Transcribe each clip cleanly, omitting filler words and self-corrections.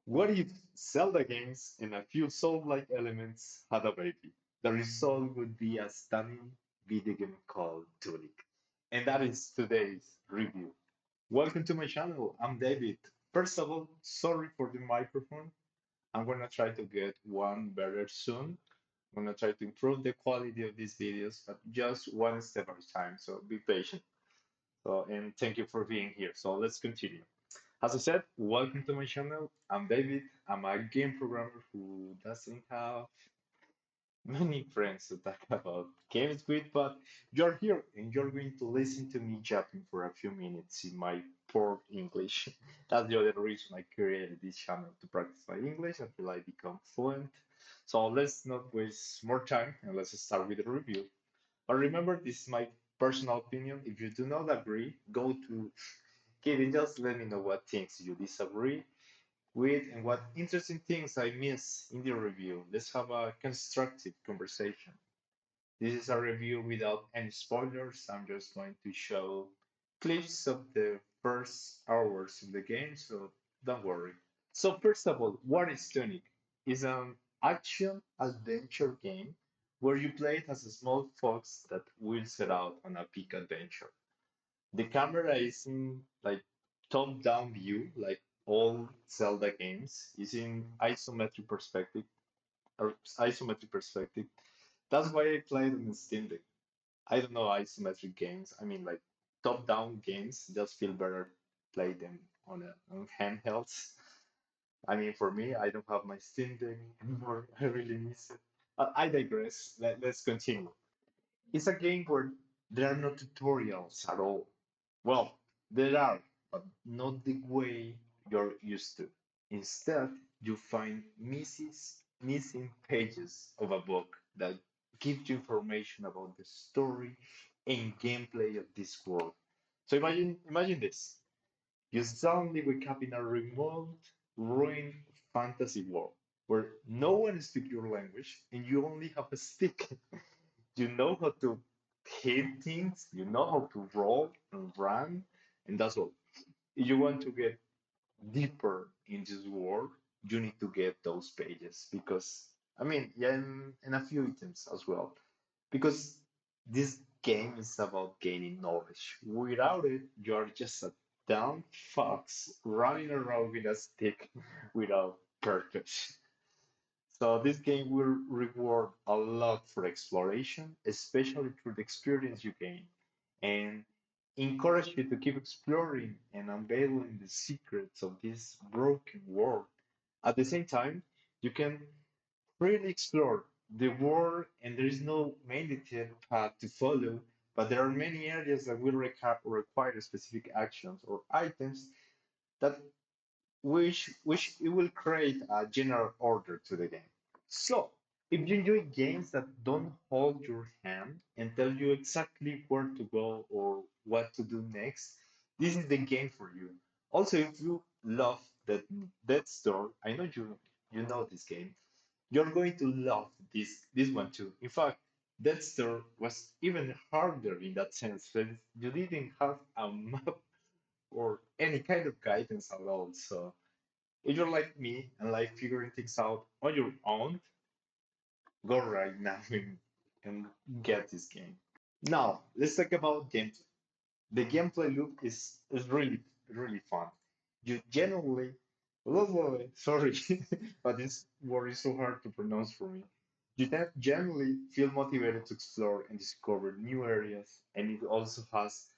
What if Zelda games and a few soul-like elements had a baby? The result would be a stunning video game called TUNIC. And that is today's review. Welcome to my channel. I'm David. First of all, sorry for the microphone. I'm gonna try to get one better soon. I'm gonna try to improve the quality of these videos, but just one step at a time. So be patient. And thank you for being here. So let's continue. As I said, welcome to my channel. I'm David. I'm a game programmer who doesn't have many friends to talk about games with, but you're here and you're going to listen to me chatting for a few minutes in my poor English. That's the other reason I created this channel to practice my English until I become fluent. So let's not waste more time and let's start with the review. But remember, this is my personal opinion. If you do not agree, go to Kevin, just let me know what things you disagree with and what interesting things I miss in the review. Let's have a constructive conversation. This is a review without any spoilers. I'm just going to show clips of the first hours in the game, so don't worry. So first of all, what is Tunic? It's an action adventure game where you play as a small fox that will set out on a big adventure. The camera is in like top-down view, like all Zelda games, is in isometric perspective or isometric perspective. That's why I played on Steam Deck. I don't know isometric games. I mean, like top-down games just feel better play them on handhelds. I mean, for me, I don't have my Steam Deck anymore. I really miss it. I digress. Let's continue. It's a game where there are no tutorials at all. Well, there are, but not the way you're used to. Instead, you find missing pages of a book that give you information about the story and gameplay of this world. So imagine this. You suddenly wake up in a remote, ruined fantasy world where no one speaks your language and you only have a stick. You know how to hit things, you know how to roll and run, and that's all. If you want to get deeper in this world, you need to get those pages because, I mean, yeah, and a few items as well. Because this game is about gaining knowledge. Without it, you're just a dumb fox running around with a stick without purpose. So this game will reward a lot for exploration, especially through the experience you gain, and encourage you to keep exploring and unveiling the secrets of this broken world. At the same time, you can freely explore the world, and there is no mandated path to follow, but there are many areas that will require specific actions or items that which it will create a general order to the game. So, if you enjoy games that don't hold your hand and tell you exactly where to go or what to do next, this is the game for you. Also, if you love that Dead Store, I know you know this game. You're going to love this one too. In fact, Dead Store was even harder in that sense, but you didn't have a map or any kind of guidance at all. So if you're like me and like figuring things out on your own, go right now and get this game. Now, let's talk about gameplay. The gameplay loop is really fun. You genuinely, sorry, but this word is so hard to pronounce for me. You can genuinely feel motivated to explore and discover new areas, and it also has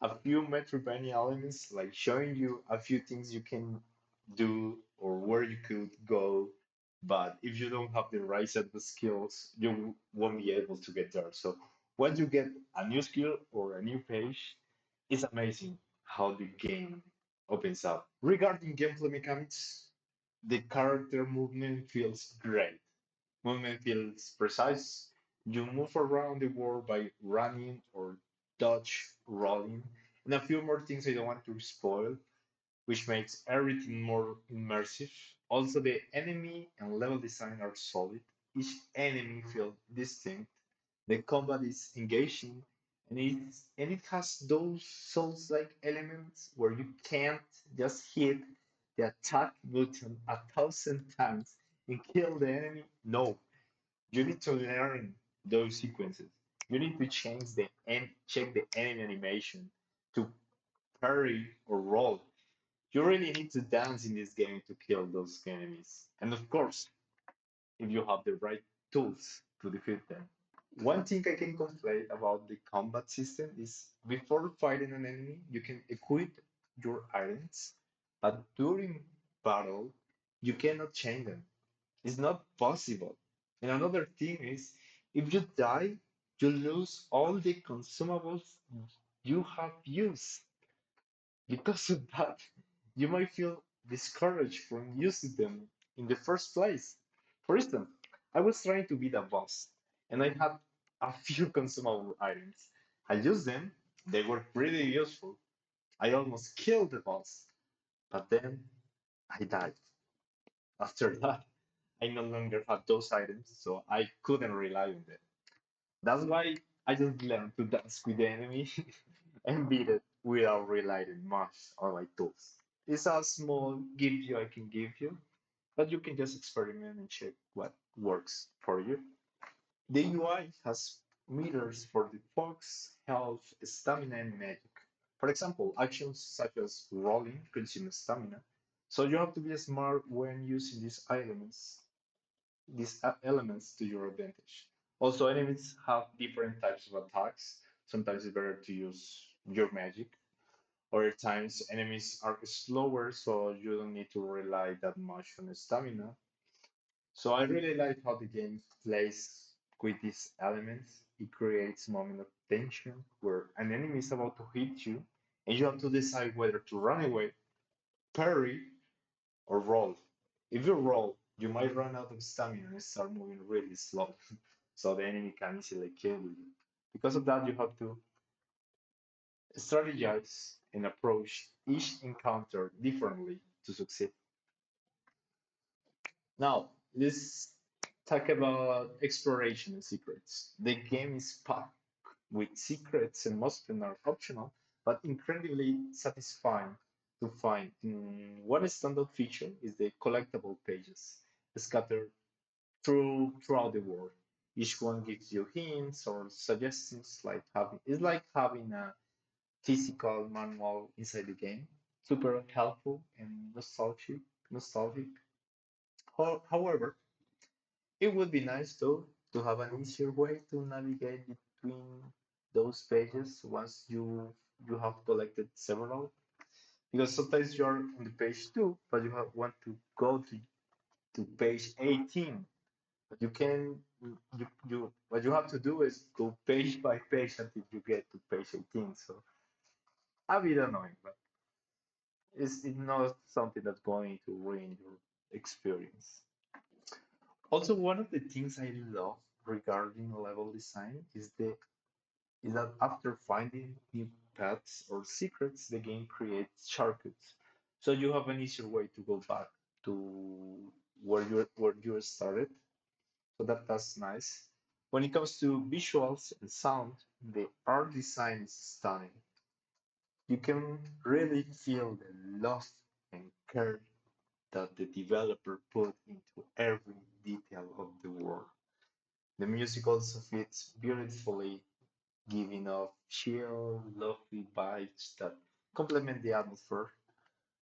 a few Metroidvania elements, like showing you a few things you can do or where you could go. But if you don't have the right set of skills, you won't be able to get there. So once you get a new skill or a new page, it's amazing how the game opens up. Regarding gameplay mechanics, the character movement feels great. Movement feels precise. You move around the world by running or dodge, rolling, and a few more things I don't want to spoil, which makes everything more immersive. Also, the enemy and level design are solid. Each enemy feels distinct. The combat is engaging, and it has those souls-like elements where you can't just hit. the attack button 1,000 times and kill the enemy? No. You need to learn those sequences. You need to change the and check the enemy animation to parry or roll. You really need to dance in this game to kill those enemies. And of course, if you have the right tools to defeat them. One thing I can complain about the combat system is before fighting an enemy, you can equip your items, but during battle, you cannot change them. It's not possible. And another thing is, if you die, you lose all the consumables you have used. Because of that, you might feel discouraged from using them in the first place. For instance, I was trying to beat a boss, and I had a few consumable items. I used them, they were pretty useful. I almost killed the boss, but then I died. After that, I no longer had those items, so I couldn't rely on them. That's why I just learned to dance with the enemy and beat it without relying much on my tools. It's a small gift you I can give you, but you can just experiment and check what works for you. The UI has meters for the focus, health, stamina, and magic. For example, actions such as rolling consume stamina, so you have to be smart when using these elements to your advantage. Also, enemies have different types of attacks. Sometimes it's better to use your magic. Other times, enemies are slower, so you don't need to rely that much on stamina. So I really like how the game plays with these elements. It creates a moment of tension where an enemy is about to hit you, and you have to decide whether to run away, parry, or roll. If you roll, you might run out of stamina and start moving really slow, so the enemy can easily kill you. Because of that, you have to strategize and approach each encounter differently to succeed. Now, let's talk about exploration and secrets. The game is packed with secrets, and most of them are optional, but incredibly satisfying to find. One standout feature is the collectible pages scattered throughout the world. Each one gives you hints or suggestions, like having it's like having a physical manual inside the game. Super helpful and nostalgic. However, it would be nice though to have an easier way to navigate between those pages once you have collected several. Because sometimes you're on the page two, but want to go to page 18. But you can you what you have to do is go page by page until you get to page 18. So a bit annoying, but it's not something that's going to ruin your experience. Also, one of the things I love regarding level design is that after finding new paths or secrets, the game creates shortcuts. So you have an easier way to go back to where you started. So that's nice. When it comes to visuals and sound, the art design is stunning. You can really feel the love and care that the developer put into every detail of the world. The music also fits beautifully, giving off chill, lovely vibes that complement the atmosphere.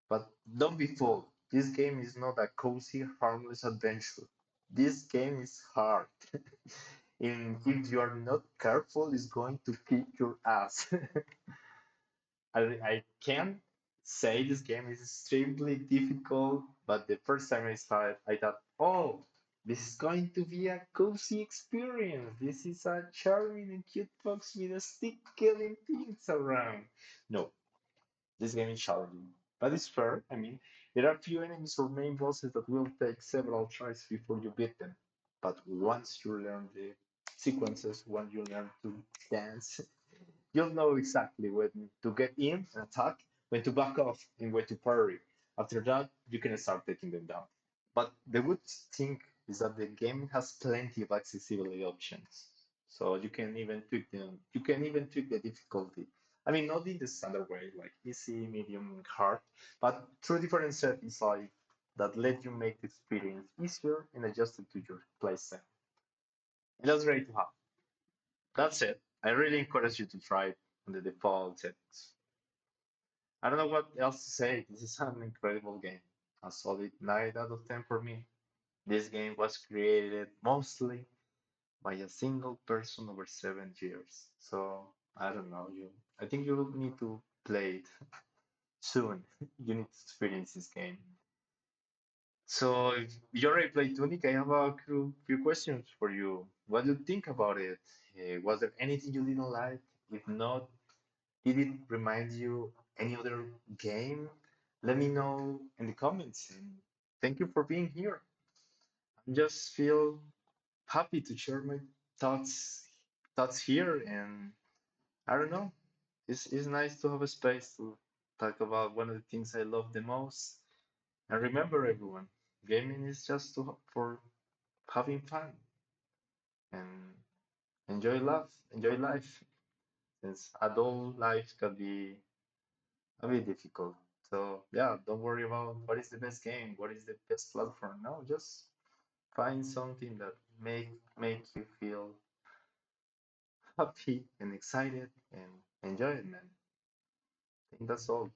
But don't be fooled, this game is not a cozy, harmless adventure. This game is hard. And if you are not careful, it's going to kick your ass. I can say this game is extremely difficult, but the first time I saw it, I thought, oh, this is going to be a cozy experience. This is a charming and cute fox with a stick killing things around. No, this game is challenging, but it's fair. I mean, there are few enemies or main bosses that will take several tries before you beat them. But once you learn the sequences, once you learn to dance, you'll know exactly when to get in and attack, when to back off, and when to parry. After that, you can start taking them down. But the good thing is that the game has plenty of accessibility options. So you can even tweak them. You can even tweak the difficulty. I mean, not in the standard way, like easy, medium, and hard, but through different settings like that let you make the experience easier and adjusted to your playstyle. And that's great to have. That's it. I really encourage you to try it on the default settings. I don't know what else to say. This is an incredible game. A solid 9 out of 10 for me. This game was created mostly by a single person over 7 years. So I don't know. I think you will need to play it soon. You need to experience this game. So if you already played Tunic, I have a few questions for you. What do you think about it? Was there anything you didn't like? If not, did it remind you any other game? Let me know in the comments. And thank you for being here. I just feel happy to share my thoughts thoughts here, and I don't know. It's nice to have a space to talk about one of the things I love the most. And remember, everyone, gaming is just for having fun and enjoy life, since adult life can be a bit difficult. So yeah, don't worry about what is the best game, what is the best platform. No, just find something that make you feel happy and excited and enjoy it, man. I think that's all.